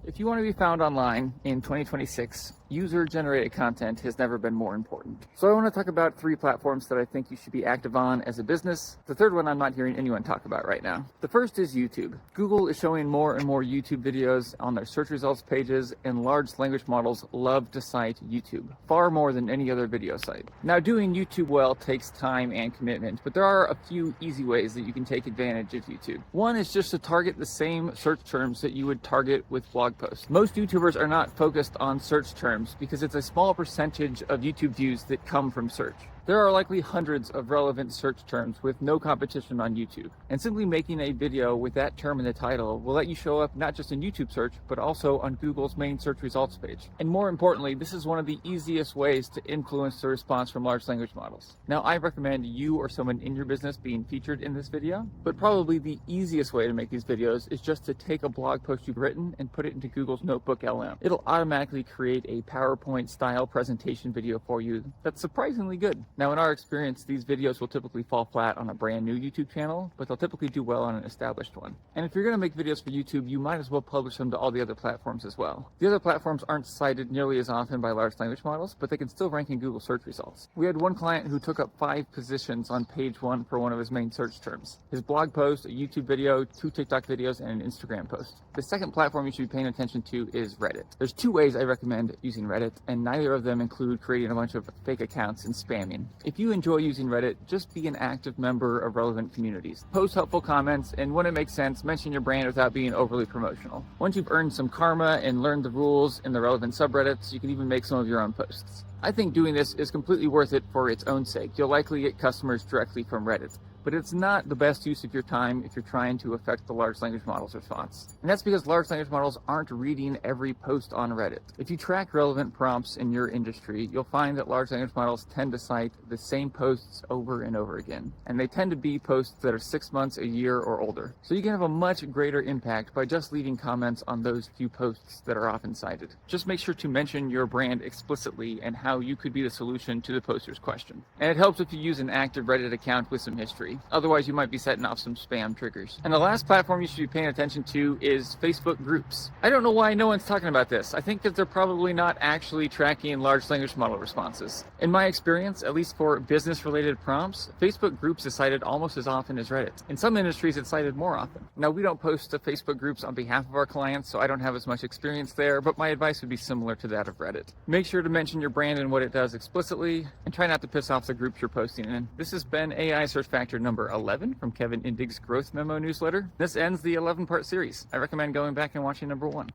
If you want to be found online in 2026, user-generated content has never been more important. So I want to talk about 3 platforms that I think you should be active on as a business. The third one I'm not hearing anyone talk about right now. The first is YouTube. Google is showing more and more YouTube videos on their search results pages, and large language models love to cite YouTube, far more than any other video site. Now, doing YouTube well takes time and commitment, but there are a few easy ways that you can take advantage of YouTube. One is just to target the same search terms that you would target with blog posts. Most YouTubers are not focused on search terms because it's a small percentage of YouTube views that come from search. There are likely hundreds of relevant search terms with no competition on YouTube, and simply making a video with that term in the title will let you show up not just in YouTube search, but also on Google's main search results page. And more importantly, this is one of the easiest ways to influence the response from large language models. Now, I recommend you or someone in your business being featured in this video, but probably the easiest way to make these videos is just to take a blog post you've written and put it into Google's Notebook LM. It'll automatically create a PowerPoint style presentation video for you that's surprisingly good. Now, in our experience, these videos will typically fall flat on a brand new YouTube channel, but they'll typically do well on an established one. And if you're going to make videos for YouTube, you might as well publish them to all the other platforms as well. The other platforms aren't cited nearly as often by large language models, but they can still rank in Google search results. We had one client who took up 5 positions on page 1 for one of his main search terms: his blog post, a YouTube video, 2 TikTok videos, and an Instagram post. The second platform you should be paying attention to is Reddit. There's 2 ways I recommend using Reddit, and neither of them include creating a bunch of fake accounts and spamming. If you enjoy using Reddit, just be an active member of relevant communities. Post helpful comments, and when it makes sense, mention your brand without being overly promotional. Once you've earned some karma and learned the rules in the relevant subreddits, you can even make some of your own posts. I think doing this is completely worth it for its own sake. You'll likely get customers directly from Reddit, but it's not the best use of your time if you're trying to affect the large language model's response. And that's because large language models aren't reading every post on Reddit. If you track relevant prompts in your industry, you'll find that large language models tend to cite the same posts over and over again. And they tend to be posts that are 6 months, a year, or older. So you can have a much greater impact by just leaving comments on those few posts that are often cited. Just make sure to mention your brand explicitly and how you could be the solution to the poster's question. And it helps if you use an active Reddit account with some history. Otherwise, you might be setting off some spam triggers. And the last platform you should be paying attention to is Facebook groups. I don't know why no one's talking about this. I think that they're probably not actually tracking large language model responses. In my experience, at least for business-related prompts, Facebook groups is cited almost as often as Reddit. In some industries, it's cited more often. Now, we don't post to Facebook groups on behalf of our clients, so I don't have as much experience there, but my advice would be similar to that of Reddit. Make sure to mention your brand and what it does explicitly, and try not to piss off the groups you're posting in. This has been AI Search Factor number 11 from Kevin Indig's Growth Memo newsletter. This ends the 11-part series. I recommend going back and watching number 1.